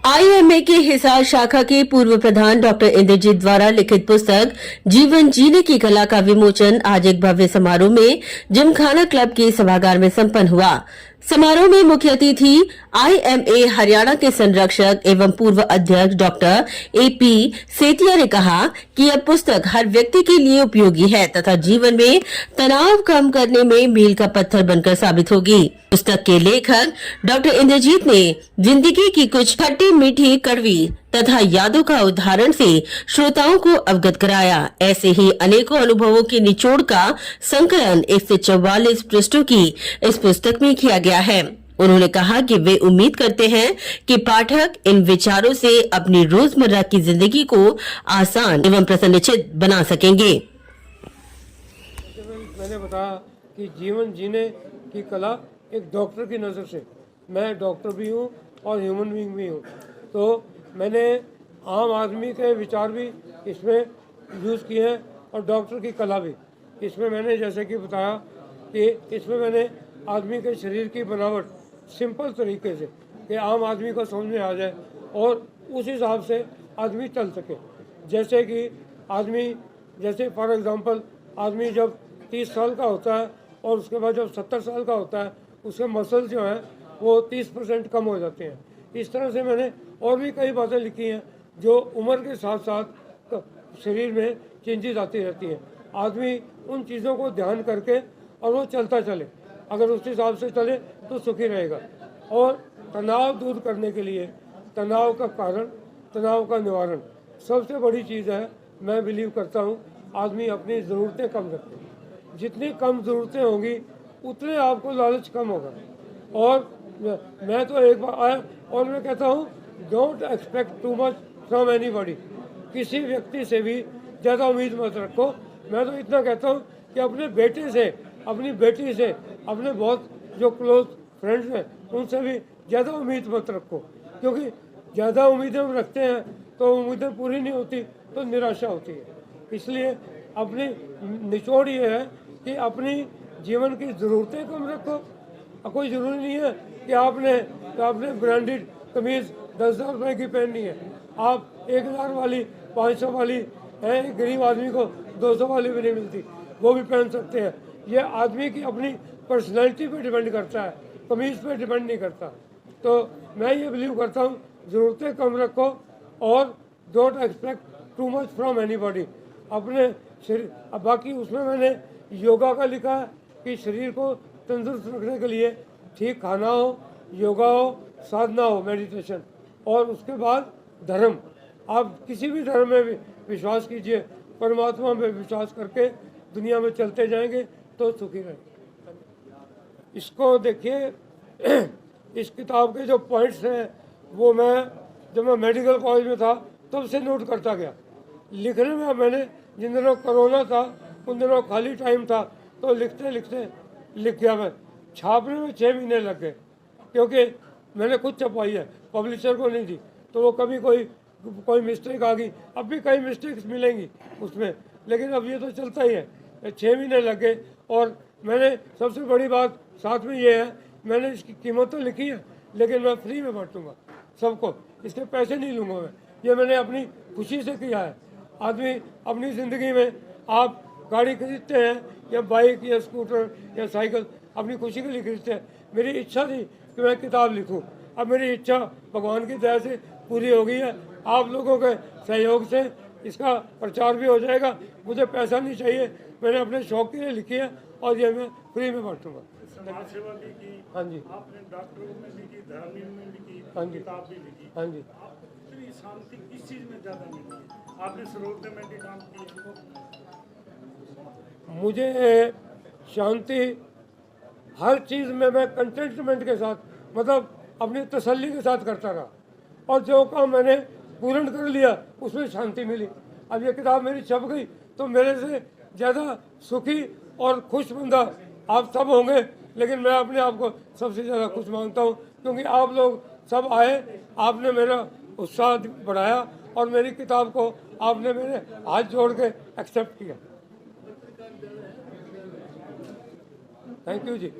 IMA के हिसार शाखा के पूर्व प्रधान डॉक्टर इंद्रजीत द्वारा लिखित पुस्तक जीवन जीने की कला का विमोचन आज एक भव्य समारोह में जिमखाना क्लब के सभागार में संपन्न हुआ। समारोह में मुख्य अतिथि आईएमए हरियाणा के संरक्षक एवं पूर्व अध्यक्ष डॉक्टर एपी सेतिया ने कहा कि यह पुस्तक हर व्यक्ति के लिए उपयोगी है तथा जीवन में तनाव कम करने में मील का पत्थर बनकर साबित होगी। पुस्तक के लेखक डॉक्टर इंद्रजीत ने जिंदगी की कुछ खट्टी मीठी कड़वी तथा यादों का उदाहरण से श्रोताओं को अवगत कराया। ऐसे ही अनेकों अनुभवों की निचोड़ का संकलन 144 पृष्ठों की इस पुस्तक में किया गया है। उन्होंने कहा कि वे उम्मीद करते हैं कि पाठक इन विचारों से अपनी रोजमर्रा की जिंदगी को आसान एवं प्रसन्नचित्त बना सकेंगे। मैंने बताया कि जीवन जीने की कला एक डॉक्टर की नज़र से, मैं डॉक्टर भी हूँ और ह्यूमन बीइंग भी हूँ, तो मैंने आम आदमी के विचार भी इसमें यूज़ किए हैं और डॉक्टर की कला भी इसमें मैंने, जैसे कि बताया कि इसमें मैंने आदमी के शरीर की बनावट सिंपल तरीके से कि आम आदमी को समझ में आ जाए और उस हिसाब से आदमी चल सके। जैसे कि आदमी, जैसे फॉर एग्ज़ाम्पल आदमी जब 30 साल का होता है और उसके बाद जब 70 साल का होता है उसके मसल जो हैं वो 30% कम हो जाते हैं। इस तरह से मैंने और भी कई बातें लिखी हैं जो उम्र के साथ साथ शरीर में चेंजेस आती रहती हैं। आदमी उन चीज़ों को ध्यान करके और वो चलता चले, अगर उस हिसाब से चले तो सुखी रहेगा। और तनाव दूर करने के लिए तनाव का कारण, तनाव का निवारण सबसे बड़ी चीज़ है। मैं बिलीव करता हूँ आदमी अपनी ज़रूरतें कम रखे, जितनी कम ज़रूरतें होंगी उतने आपको लालच कम होगा। और मैं तो एक बार आया और मैं कहता हूँ don't expect too much from anybody, किसी व्यक्ति से भी ज़्यादा उम्मीद मत रखो। मैं तो इतना कहता हूँ कि अपने बेटे से, अपनी बेटी से, अपने बहुत जो क्लोज फ्रेंड्स हैं उनसे भी ज़्यादा उम्मीद मत रखो, क्योंकि ज़्यादा उम्मीदें हम रखते हैं तो उम्मीदें पूरी नहीं होती तो निराशा होती है। इसलिए अपनी निचोड़ ये है कि अपनी जीवन की ज़रूरतें कम रखो। कोई ज़रूरी नहीं है कि आपने ब्रांडेड कमीज़ 10,000 रुपये की पहननी है, आप 1,000 वाली, 500 वाली है, गरीब आदमी को 200 वाली भी नहीं मिलती, वो भी पहन सकते हैं। ये आदमी की अपनी पर्सनैलिटी पे डिपेंड करता है, कमीज़ पे डिपेंड नहीं करता। तो मैं ये बिलीव करता हूँ ज़रूरतें कम रखो और don't expect too much from anybody अपने शरीर। अब बाकी उसमें मैंने योगा का लिखा है कि शरीर को तंदुरुस्त रखने के लिए ठीक खाना हो, योगा हो, साधना हो, मेडिटेशन, और उसके बाद धर्म। आप किसी भी धर्म में भी विश्वास कीजिए, परमात्मा में विश्वास करके दुनिया में चलते जाएंगे तो सुखी रहेंगे। इसको देखिए, इस किताब के जो पॉइंट्स हैं वो जब मैं मेडिकल कॉलेज में था तब से नोट करता गया। लिखने में मैंने, जिन दिनों कोरोना था उन दिनों खाली टाइम था तो लिखते लिखते लिख गया मैं। छापने में 6 महीने लग गए, क्योंकि मैंने खुद छपवाई है, पब्लिशर को नहीं दी, तो वो कभी कोई मिस्टेक आ गई। अब भी कई मिस्टेक्स मिलेंगी उसमें, लेकिन अब ये तो चलता ही है। 6 महीने लग गए। और मैंने सबसे बड़ी बात साथ में ये है, मैंने इसकी कीमत तो लिखी है लेकिन मैं फ्री में बांटूंगा सबको, इसके पैसे नहीं लूँगा मैं। ये मैंने अपनी खुशी से किया है। आदमी अपनी ज़िंदगी में, आप गाड़ी खरीदते हैं या बाइक या स्कूटर या साइकिल, अपनी खुशी के लिए खरीदते हैं। मेरी इच्छा थी कि मैं किताब लिखूं, अब मेरी इच्छा भगवान की दया से पूरी हो गई है। आप लोगों के सहयोग से इसका प्रचार भी हो जाएगा। मुझे पैसा नहीं चाहिए, मैंने अपने शौक के लिए लिखी है और ये मैं फ्री में बांटूंगा। समाज सेवा भी की, हाँ जी, आपने डॉक्टरों में लिखी, धर्मियों में लिखी, हाँ जी, किताब भी लिखी। हाँ जी। इतनी शांति किस चीज़ में ज़्यादा मिली? आपने सरोदय में भी काम किया। मुझे शांति हर चीज़ में मैं कंटेंटमेंट के साथ, मतलब अपनी तसल्ली के साथ करता रहा, और जो काम मैंने पूर्ण कर लिया उसमें शांति मिली। अब ये किताब मेरी छप गई तो मेरे से ज़्यादा सुखी और खुश बंदा आप सब होंगे, लेकिन मैं अपने आप को सबसे ज़्यादा खुश मानता हूँ, क्योंकि आप लोग सब आए, आपने मेरा उत्साह बढ़ाया और मेरी किताब को आपने मेरे हाथ जोड़ के एक्सेप्ट किया। Thank you ji.